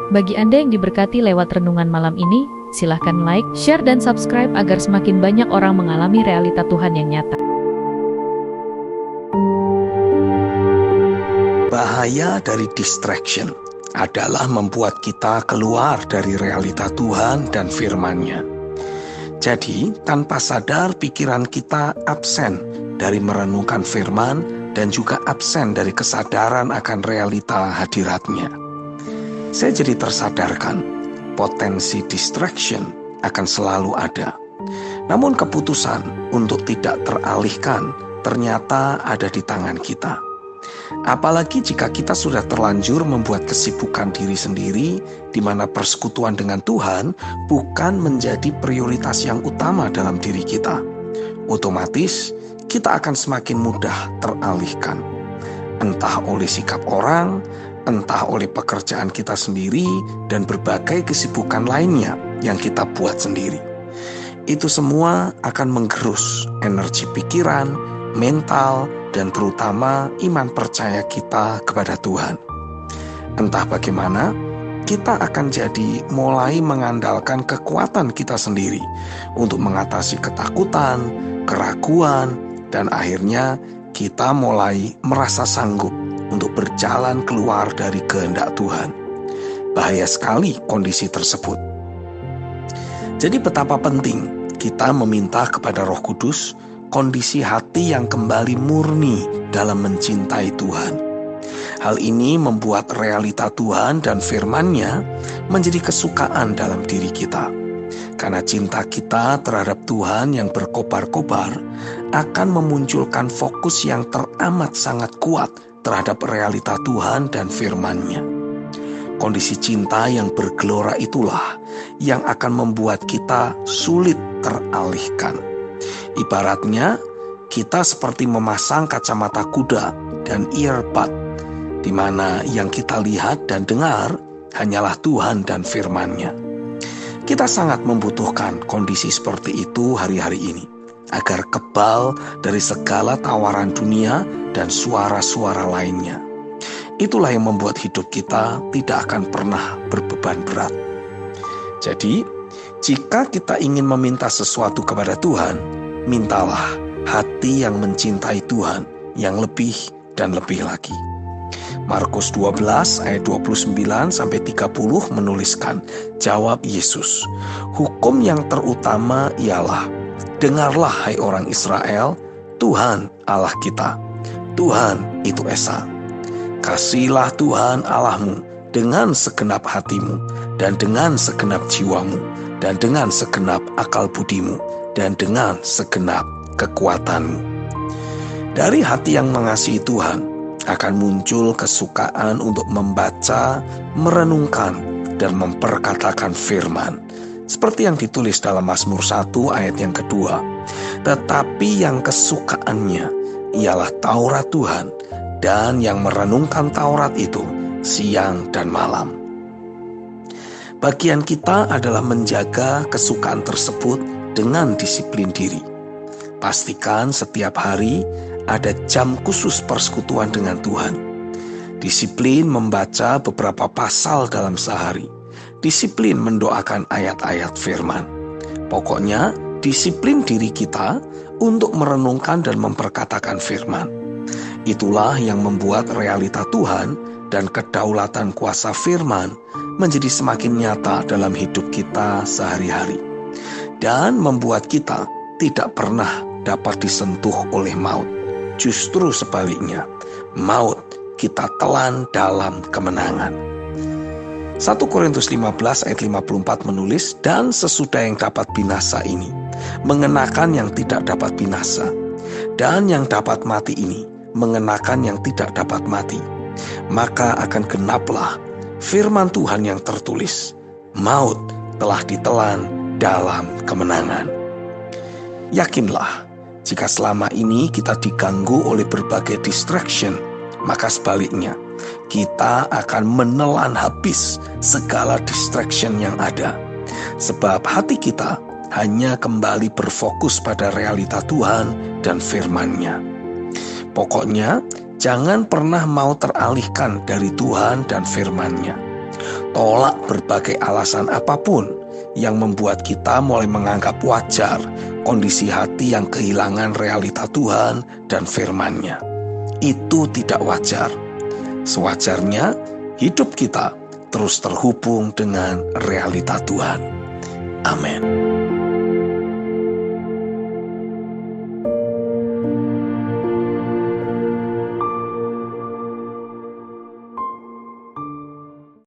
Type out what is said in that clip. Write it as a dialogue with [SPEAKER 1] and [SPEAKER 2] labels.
[SPEAKER 1] Bagi Anda yang diberkati lewat renungan malam ini, silahkan like, share, dan subscribe agar semakin banyak orang mengalami realita Tuhan yang nyata.
[SPEAKER 2] Bahaya dari distraction adalah membuat kita keluar dari realita Tuhan dan firman-Nya. Jadi, tanpa sadar pikiran kita absen dari merenungkan firman dan juga absen dari kesadaran akan realita hadirat-Nya. Saya jadi tersadarkan, potensi distraction akan selalu ada. Namun keputusan untuk tidak teralihkan ternyata ada di tangan kita. Apalagi jika kita sudah terlanjur membuat kesibukan diri sendiri, di mana persekutuan dengan Tuhan bukan menjadi prioritas yang utama dalam diri kita. Otomatis kita akan semakin mudah teralihkan. Entah oleh sikap orang, entah oleh pekerjaan kita sendiri, dan berbagai kesibukan lainnya yang kita buat sendiri. Itu semua akan menggerus energi pikiran, mental, dan terutama iman percaya kita kepada Tuhan. Entah bagaimana, kita akan jadi mulai mengandalkan kekuatan kita sendiri untuk mengatasi ketakutan, keraguan, dan akhirnya kita mulai merasa sanggup untuk berjalan keluar dari kehendak Tuhan. Bahaya sekali kondisi tersebut. Jadi betapa penting kita meminta kepada Roh Kudus kondisi hati yang kembali murni dalam mencintai Tuhan. Hal ini membuat realita Tuhan dan firman-Nya menjadi kesukaan dalam diri kita. Karena cinta kita terhadap Tuhan yang berkobar-kobar akan memunculkan fokus yang teramat sangat kuat terhadap realita Tuhan dan firman-Nya. Kondisi cinta yang bergelora itulah yang akan membuat kita sulit teralihkan. Ibaratnya, kita seperti memasang kacamata kuda dan earbud, di mana yang kita lihat dan dengar hanyalah Tuhan dan firman-Nya. Kita sangat membutuhkan kondisi seperti itu hari-hari ini, agar kebal dari segala tawaran dunia dan suara-suara lainnya. Itulah yang membuat hidup kita tidak akan pernah berbeban berat. Jadi, jika kita ingin meminta sesuatu kepada Tuhan, mintalah hati yang mencintai Tuhan yang lebih dan lebih lagi. Markus 12 ayat 29-30 menuliskan, jawab Yesus, hukum yang terutama ialah, dengarlah hai orang Israel, Tuhan Allah kita, Tuhan itu Esa. Kasihilah Tuhan Allahmu dengan segenap hatimu, dan dengan segenap jiwamu, dan dengan segenap akal budimu, dan dengan segenap kekuatanmu. Dari hati yang mengasihi Tuhan akan muncul kesukaan untuk membaca, merenungkan, dan memperkatakan firman. Seperti yang ditulis dalam Mazmur 1 ayat yang kedua. Tetapi yang kesukaannya ialah Taurat Tuhan, dan yang merenungkan Taurat itu siang dan malam. Bagian kita adalah menjaga kesukaan tersebut dengan disiplin diri. Pastikan setiap hari ada jam khusus persekutuan dengan Tuhan. Disiplin membaca beberapa pasal dalam sehari. Disiplin mendoakan ayat-ayat firman. Pokoknya disiplin diri kita untuk merenungkan dan memperkatakan firman. Itulah yang membuat realita Tuhan dan kedaulatan kuasa firman menjadi semakin nyata dalam hidup kita sehari-hari. Dan membuat kita tidak pernah dapat disentuh oleh maut. Justru sebaliknya, maut kita telan dalam kemenangan. 1 Korintus 15 ayat 54 menulis, dan sesudah yang dapat binasa ini, mengenakan yang tidak dapat binasa, dan yang dapat mati ini, mengenakan yang tidak dapat mati. Maka akan genaplah firman Tuhan yang tertulis, maut telah ditelan dalam kemenangan. Yakinlah, jika selama ini kita diganggu oleh berbagai distraction, maka sebaliknya, kita akan menelan habis segala distraction yang ada. Sebab hati kita hanya kembali berfokus pada realita Tuhan dan firman-Nya. Pokoknya, jangan pernah mau teralihkan dari Tuhan dan firman-Nya. tolak berbagai alasan apapun yang membuat kita mulai menganggap wajar kondisi hati yang kehilangan realita Tuhan dan firman-Nya. Itu tidak wajar. Sewajarnya hidup kita terus terhubung dengan realita Tuhan. Amin.